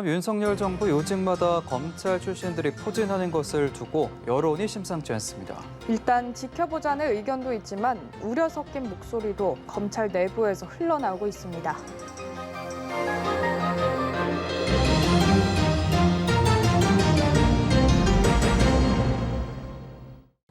윤석열 정부 요직마다 검찰 출신들이 포진하는 것을 두고 여론이 심상치 않습니다. 일단 지켜보자는 의견도 있지만 우려 섞인 목소리도 검찰 내부에서 흘러나오고 있습니다.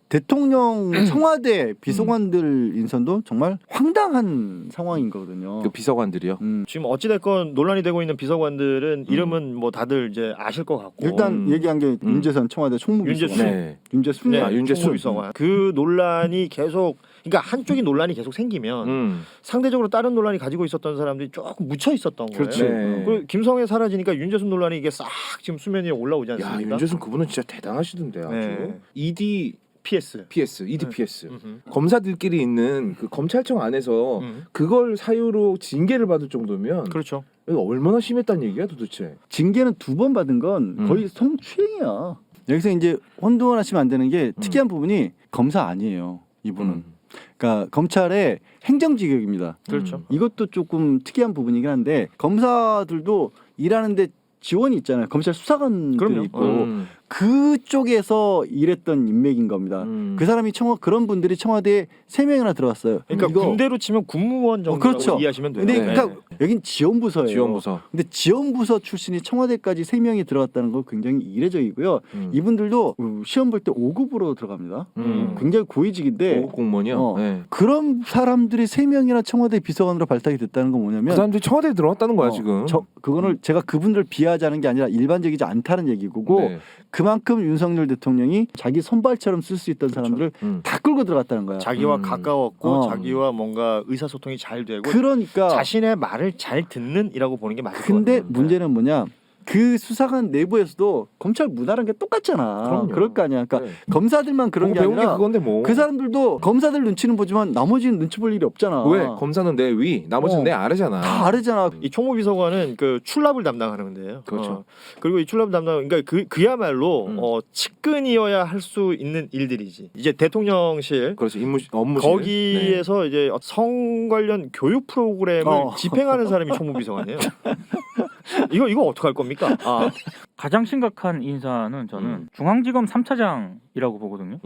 대통령 청와대 비서관들 인선도 정말 황당한 상황인 거거든요. 그 비서관들이요. 지금 어찌됐건 논란이 되고 있는 비서관들은 이름은 뭐 다들 이제 아실 것 같고 일단 얘기한 게 윤재선 청와대 총무비서관. 윤재순. 네. 윤재순. 네, 윤재순. 총무비서관. 그 논란이 계속 그러니까 한쪽이 논란이 계속 생기면 상대적으로 다른 논란이 가지고 있었던 사람들이 조금 묻혀 있었던 거예요. 그렇지. 네. 그리고 김성애 사라지니까 윤재순 논란이 이게 싹 지금 수면 위에 올라오지 야, 않습니까? 윤재순 그분은 진짜 대단하시던데 아주. 네. EDPS, PS. EDPS. 검사들끼리 있는 그 검찰청 안에서 그걸 사유로 징계를 받을 정도면 그렇죠. 이거 얼마나 심했다는 얘기야 도대체. 징계는 2번 받은 건 거의 성추행이야. 여기서 이제 혼동하시면 안 되는 게 특이한 부분이 검사 아니에요. 이분은. 그러니까 검찰의 행정직역입니다. 그렇죠. 이것도 조금 특이한 부분이긴 한데 검사들도 일하는데 지원이 있잖아요. 검찰 수사관들이 그럼요. 있고 그쪽에서 일했던 인맥인 겁니다. 그 사람이 그런 분들이 청와대에 3명이나 들어왔어요. 그러니까 이거 군대로 치면 군무원 정도라고 그렇죠. 이해하시면 돼요. 근데 네. 그러니까 여긴 지원부서예요. 지원부서. 근데 지원부서 출신이 청와대까지 3명이 들어갔다는 거 굉장히 이례적이고요. 이분들도 시험 볼 때 5급으로 들어갑니다. 굉장히 고위직인데 5급 공무원이요. 네. 그런 사람들이 3명이나 청와대 비서관으로 발탁이 됐다는 건 그 뭐냐면 사람들이 청와대에 들어왔다는 거야 지금. 그거는 제가 그분들 비하하자는 게 아니라 일반적이지 않다는 얘기고 네. 그만큼 윤석열 대통령이 자기 손발처럼 쓸 수 있던 사람들을 다 끌고 들어갔다는 거야. 자기와 가까웠고 어. 자기와 뭔가 의사소통이 잘 되고 그러니까 자신의 말을 잘 듣는이라고 보는 게 맞을 것 근데 같아요. 문제는 뭐냐? 그 수사관 내부에서도 검찰 문화라는 게 똑같잖아. 그럼요. 그럴 거 아니야. 그러니까 네. 검사들만 그런 게 배운 게 아니라 그건데 뭐. 그 사람들도 검사들 눈치는 보지만 나머지는 눈치 볼 일이 없잖아. 왜? 검사는 내 위, 나머지는 내 아래잖아. 다 아래잖아. 이 총무비서관은 그 출납을 담당하는 건데요. 그렇죠. 그리고 이 출납 담당 그러니까 그야말로 측근이어야 할 수 있는 일들이지. 이제 대통령실 그렇죠. 업무실. 거기에서 이제 성 관련 교육 프로그램을 집행하는 사람이 총무비서관이에요. 이거 어떻게 할 겁니까? 아, 가장 심각한 인사는 저는 중앙지검 3차장이라고 보거든요.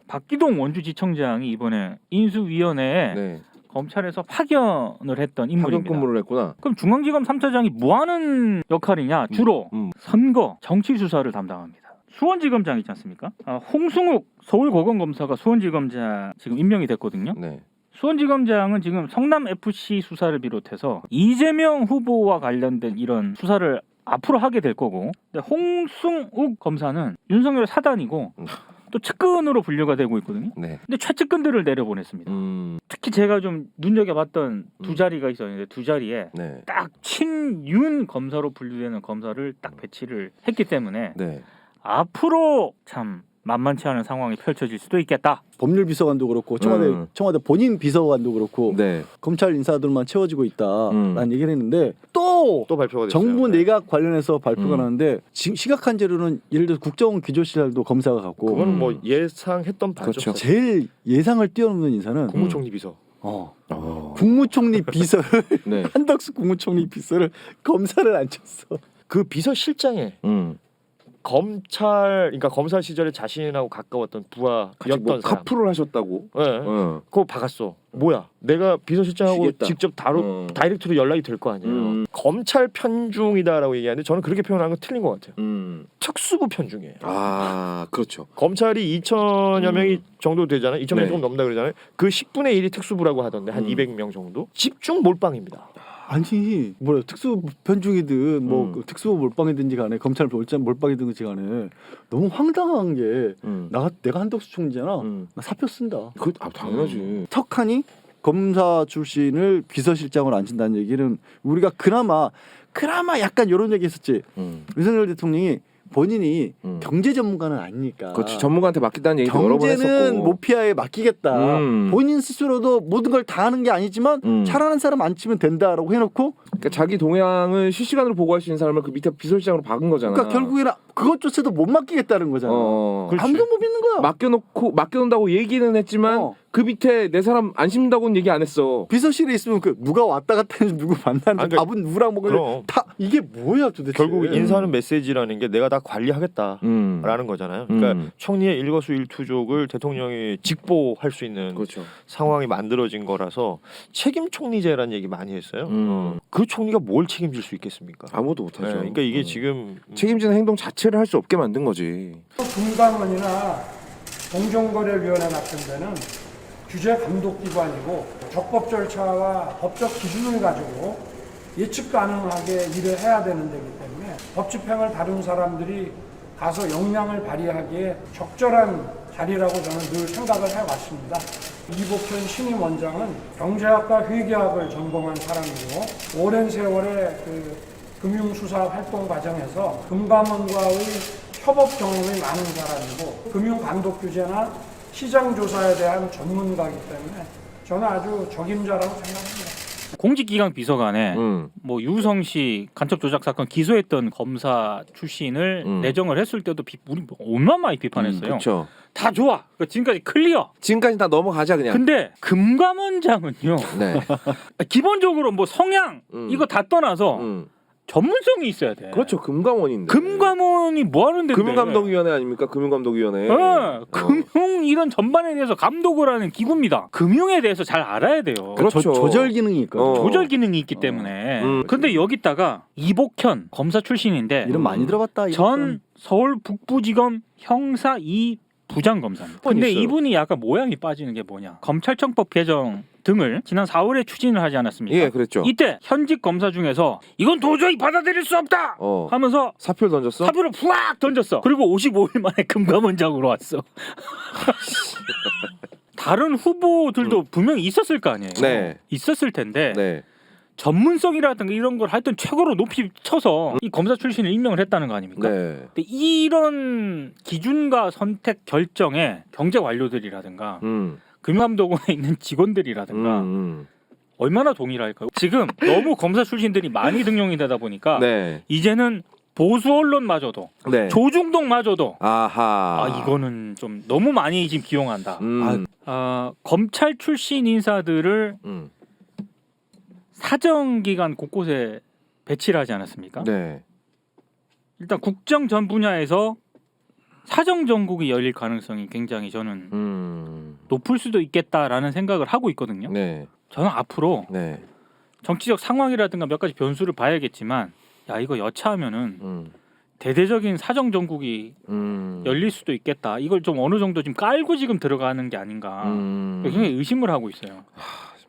박기동 원주지청장이 이번에 인수위원회에 네. 검찰에서 파견을 했던 파견 인물입니다. 근무를 했구나. 그럼 중앙지검 3차장이 뭐 하는 역할이냐? 주로 선거, 정치 수사를 담당합니다. 수원지검장 있지 않습니까? 홍승욱 서울고검검사가 수원지검장 지금 임명이 됐거든요. 네. 수원지검장은 지금 성남FC 수사를 비롯해서 이재명 후보와 관련된 이런 수사를 앞으로 하게 될 거고, 근데 홍승욱 검사는 윤석열 사단이고 또 측근으로 분류가 되고 있거든요. 네. 근데 최측근들을 내려보냈습니다. 특히 제가 좀 눈여겨봤던 두 자리가 있었는데 두 자리에 네. 딱 친윤 검사로 분류되는 검사를 딱 배치를 했기 때문에 네. 앞으로 참 만만치 않은 상황이 펼쳐질 수도 있겠다. 법률 비서관도 그렇고 청와대 본인 비서관도 그렇고 네. 검찰 인사들만 채워지고 있다라는 얘기를 했는데 또 발표가 됐어요. 정부 네. 내각 관련해서 발표가 나는데 지금 시각한 재료는 예를 들어 국정원 기조실도 검사가 갖고 그거는 뭐 예상했던 바죠. 그렇죠. 제일 예상을 뛰어넘는 인사는 국무총리 비서. 국무총리 비서를 네. 한덕수 국무총리 비서를 검사를 앉혔어. 그 비서실장에 검찰, 그러니까 검사 시절에 자신하고 가까웠던 부하였던 뭐 사람. 카풀을 하셨다고. 네. 그거 박았어. 뭐야? 내가 비서실장하고 쉬겠다. 직접 다이렉트로 연락이 될 거 아니에요. 검찰 편중이다라고 얘기하는데 저는 그렇게 표현하는 건 틀린 것 같아요. 특수부 편중이에요. 아, 그렇죠. 검찰이 2천여 명이 정도 되잖아요. 2천 명이 네. 조금 넘는다 그러잖아요. 그 10분의 1이 특수부라고 하던데 한 200명 정도. 집중 몰빵입니다. 아니 뭐야 특수 편중이든 그 특수부 몰빵이든지 간에 검찰 몰빵이든지 간에 너무 황당한 게 내가 한덕수 총리잖아. 나 사표 쓴다. 당연하지. 턱하니 검사 출신을 비서실장으로 앉힌다는 얘기는 우리가 그나마 약간 이런 얘기 했었지. 윤석열 대통령이 본인이 경제 전문가는 아니니까. 그렇지. 전문가한테 맡긴다는 얘기도 여러 번 했었고. 경제는 모피아에 맡기겠다. 본인 스스로도 모든 걸 다 하는 게 아니지만 잘하는 사람 앉히면 된다라고 해놓고 그러니까 자기 동향을 실시간으로 보고할 수 있는 사람을 그 밑에 비서실장으로 박은 거잖아. 그러니까 결국에는 그것조차도 못 맡기겠다는 거잖아. 아무도 못 믿는 거야. 맡겨놓는다고 얘기는 했지만 그 밑에 내 사람 안 심는다고는 얘기 안 했어. 비서실에 있으면 그 누가 왔다 갔다 해서 누구 만나는데 아니, 그러니까 밥은 누구랑 먹을래? 그럼. 다 이게 뭐야 도대체? 결국 인사하는 메시지라는 게 내가 다 관리하겠다라는 거잖아요. 그러니까 총리의 일거수일투족을 대통령이 직보할 수 있는 그렇죠. 상황이 만들어진 거라서 책임 총리제라는 얘기 많이 했어요. 그 총리가 뭘 책임질 수 있겠습니까? 아무도 못하죠. 네, 그러니까 이게 지금 책임지는 행동 자체를 할 수 없게 만든 거지. 금감원이나 공정거래위원회 같은 데는 규제 감독기관이고 적법 절차와 법적 기준을 가지고 예측 가능하게 일을 해야 되는 데기 때문에 법 집행을 다룬 사람들이 가서 역량을 발휘하기에 적절한 자리라고 저는 늘 생각을 해왔습니다. 이복현 신임 원장은 경제학과 회계학을 전공한 사람이고 오랜 세월의 그 금융수사 활동 과정에서 금감원과의 협업 경험이 많은 사람이고 금융감독규제나 시장조사에 대한 전문가이기 때문에 저는 아주 적임자라고 생각합니다. 공직기강 비서관에 뭐 유성시 간첩 조작 사건 기소했던 검사 출신을 내정을 했을 때도 우리 얼마나 비판했어요. 그렇죠. 다 좋아. 그러니까 지금까지 클리어. 지금까지 다 넘어가자 그냥. 근데 금감원장은요. 네. 기본적으로 뭐 성향 이거 다 떠나서 전문성이 있어야 돼. 그렇죠. 금감원인데. 금감원이 뭐 하는 데인데? 금융감독위원회 아닙니까? 금융감독위원회. 금융 이런 전반에 대해서 감독을 하는 기구입니다. 금융에 대해서 잘 알아야 돼요. 그렇죠. 조절 기능이 있거든요. 조절 기능이 있기 때문에. 근데 여기다가 이복현 검사 출신인데 이름 많이 들어봤다. 전 서울 북부지검 형사 2 부장검사입니다. 근데 있어요. 이분이 약간 모양이 빠지는 게 뭐냐? 검찰청법 개정 등을 지난 4월에 추진을 하지 않았습니까? 예, 그랬죠. 이때 현직 검사 중에서 이건 도저히 받아들일 수 없다 하면서 사표를 던졌어? 사표를 푸악 던졌어. 그리고 55일 만에 금감원장으로 왔어. 다른 후보들도 분명히 있었을 거 아니에요. 네. 있었을 텐데 네. 전문성이라든가 이런 걸 하여튼 최고로 높이 쳐서 이 검사 출신을 임명을 했다는 거 아닙니까? 네. 근데 이런 기준과 선택 결정에 경제 관료들이라든가 금감독원에 있는 직원들이라든가 얼마나 동일할까요? 지금 너무 검사 출신들이 많이 등용이 되다 보니까 네. 이제는 보수 언론마저도 네. 조중동마저도 아하. 이거는 좀 너무 많이 지금 기용한다. 검찰 출신 인사들을 사정기관 곳곳에 배치를 하지 않았습니까? 네. 일단 국정 전 분야에서 사정 전국이 열릴 가능성이 굉장히 저는 높을 수도 있겠다라는 생각을 하고 있거든요. 네. 저는 앞으로 네. 정치적 상황이라든가 몇 가지 변수를 봐야겠지만 야 이거 여차하면은 대대적인 사정 전국이 열릴 수도 있겠다. 이걸 좀 어느 정도 지금 깔고 지금 들어가는 게 아닌가. 굉장히 의심을 하고 있어요.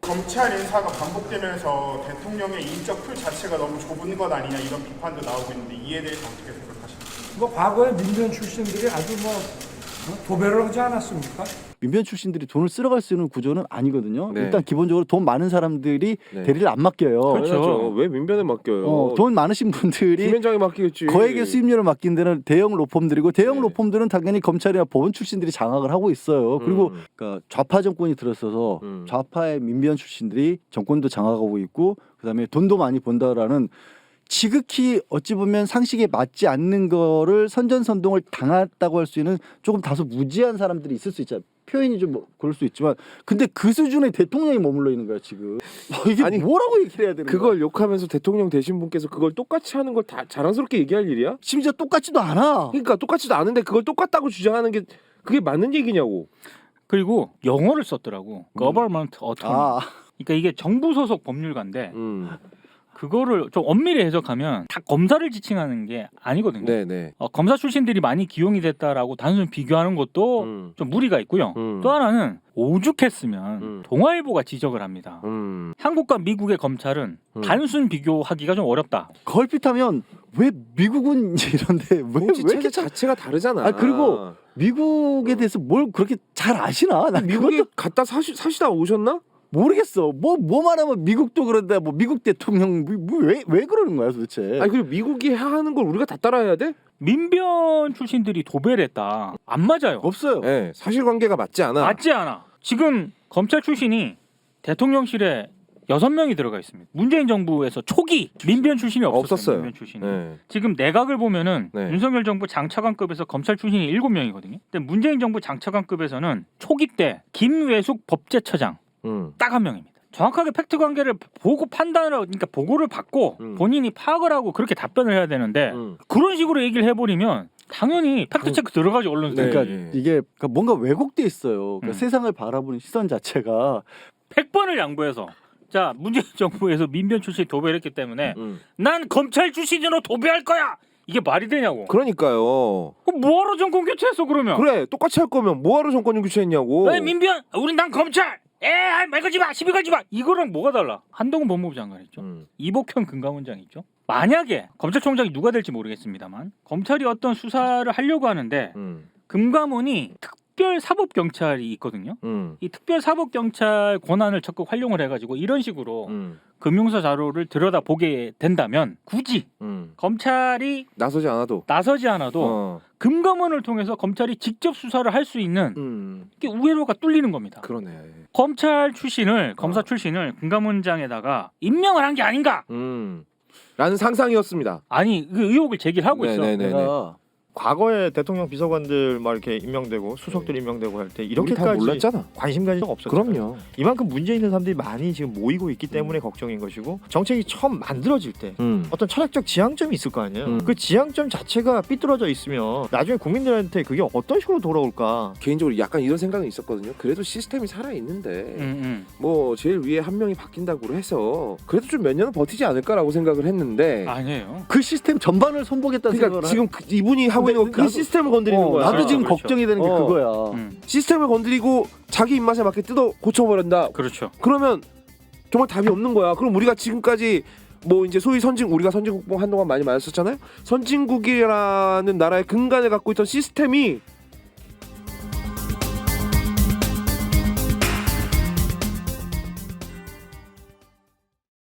검찰 인사가 반복되면서 대통령의 인적 풀 자체가 너무 좁은 것 아니냐 이런 비판도 나오고 있는데 이에 대해서 어떻게 생각하십니까? 뭐 과거에 민변 출신들이 아주 뭐 도배를 하지 않았습니까? 민변 출신들이 돈을 쓸어갈 수 있는 구조는 아니거든요. 네. 일단 기본적으로 돈 많은 사람들이 네. 대리를 안 맡겨요. 그렇죠. 왜 민변에 맡겨요? 돈 많으신 분들이 김현장에 맡기겠지. 거액의 수임료를 맡긴 데는 대형 로펌들이고 대형 네. 로펌들은 당연히 검찰이나 법원 출신들이 장악을 하고 있어요. 그리고 그러니까 좌파 정권이 들어서서 좌파의 민변 출신들이 정권도 장악하고 있고 그다음에 돈도 많이 번다라는 지극히 어찌 보면 상식에 맞지 않는 거를 선전선동을 당했다고 할 수 있는 조금 다소 무지한 사람들이 있을 수 있잖아요. 표현이 좀 뭐 그럴 수 있지만 근데 그 수준의 대통령이 머물러 있는 거야 지금. 이게 아니, 뭐라고 얘기를 해야 되는 거야? 그걸 욕하면서 대통령 되신 분께서 그걸 똑같이 하는 걸 다 자랑스럽게 얘기할 일이야? 심지어 똑같지도 않아. 그러니까 똑같지도 않은데 그걸 똑같다고 주장하는 게 그게 맞는 얘기냐고. 그리고 영어를 썼더라고. Government Attorney. 그러니까 이게 정부 소속 법률가인데 그거를 좀 엄밀히 해석하면 다 검사를 지칭하는 게 아니거든요. 네네. 검사 출신들이 많이 기용이 됐다라고 단순 비교하는 것도 좀 무리가 있고요. 또 하나는 오죽했으면 동아일보가 지적을 합니다. 한국과 미국의 검찰은 단순 비교하기가 좀 어렵다. 걸핏하면 왜 미국은 이런데 왜 체제 이렇게 자체가 다르잖아. 그리고 미국에 대해서 뭘 그렇게 잘 아시나? 나 미국에 그것도 갔다 사시다 오셨나? 모르겠어. 뭐 말하면 미국도 그런데 뭐 미국 대통령 왜 그러는 거야 도대체? 아니 그리고 미국이 하는 걸 우리가 다 따라해야 돼? 민변 출신들이 도배를 했다. 안 맞아요. 없어요. 네, 사실관계가 맞지 않아. 맞지 않아. 지금 검찰 출신이 대통령실에 6명이 들어가 있습니다. 문재인 정부에서 초기 민변 출신이 없었어요. 없었어요. 민변 출신이. 네. 지금 내각을 보면은 네. 윤석열 정부 장차관급에서 검찰 출신이 7명이거든요. 근데 문재인 정부 장차관급에서는 초기 때 김외숙 법제처장 딱 1명입니다. 정확하게 팩트 관계를 보고 판단을 그러니까 보고를 받고 본인이 파악을 하고 그렇게 답변을 해야 되는데 그런 식으로 얘기를 해버리면 당연히 팩트 체크 들어가죠 언론들. 그러니까 네. 이게 뭔가 왜곡돼 있어요. 그러니까 세상을 바라보는 시선 자체가 100번을 양보해서 자 문재인 정부에서 민변 출신 도배했기 때문에 난 검찰 출신으로 도배할 거야. 이게 말이 되냐고. 그러니까요. 그럼 뭐하러 정권 교체했어 그러면? 그래 똑같이 할 거면 뭐하러 정권 교체했냐고. 왜 민변? 우린 난 검찰. 말 걸지 마. 시비 걸지 마. 이거랑 뭐가 달라? 한동훈 법무부 장관 있죠. 이복현 금감원장 있죠. 만약에 검찰총장이 누가 될지 모르겠습니다만 검찰이 어떤 수사를 하려고 하는데 금감원이 특별사법경찰이 있거든요. 이 특별사법경찰 권한을 적극 활용을 해가지고 이런 식으로 금융사 자료를 들여다보게 된다면 굳이 검찰이 나서지 않아도 금감원을 통해서 검찰이 직접 수사를 할 수 있는 게 우회로가 뚫리는 겁니다. 그러네. 검찰 출신을 검사 출신을 금감원장에다가 임명을 한 게 아닌가? 라는 상상이었습니다. 아니 그 의혹을 제기를 하고 있어. 네네네네. 내가 과거에 대통령 비서관들 막 이렇게 임명되고 수석들 임명되고 할 때 우리 다 이렇게까지 몰랐잖아. 관심 가진 적 없었죠. 그럼요. 이만큼 문제 있는 사람들이 많이 지금 모이고 있기 때문에 걱정인 것이고 정책이 처음 만들어질 때 어떤 철학적 지향점이 있을 거 아니에요. 그 지향점 자체가 삐뚤어져 있으면 나중에 국민들한테 그게 어떤 식으로 돌아올까. 개인적으로 약간 이런 생각은 있었거든요. 그래도 시스템이 살아 있는데 뭐 제일 위에 한 명이 바뀐다고 해서 그래도 좀 몇 년은 버티지 않을까라고 생각을 했는데 아니에요. 그 시스템 전반을 손보겠다는 그러니까 생각을 지금 이분이 하고 있는 건 그 시스템을 건드리는 거야. 나도 지금 그렇죠. 걱정이 되는 게 그거야. 시스템을 건드리고 자기 입맛에 맞게 뜯어 고쳐버린다. 그렇죠. 그러면 정말 답이 없는 거야. 그럼 우리가 지금까지 뭐 이제 소위 우리가 선진국뽕 한동안 많이 맞았었잖아요. 선진국이라는 나라의 근간을 갖고 있던 시스템이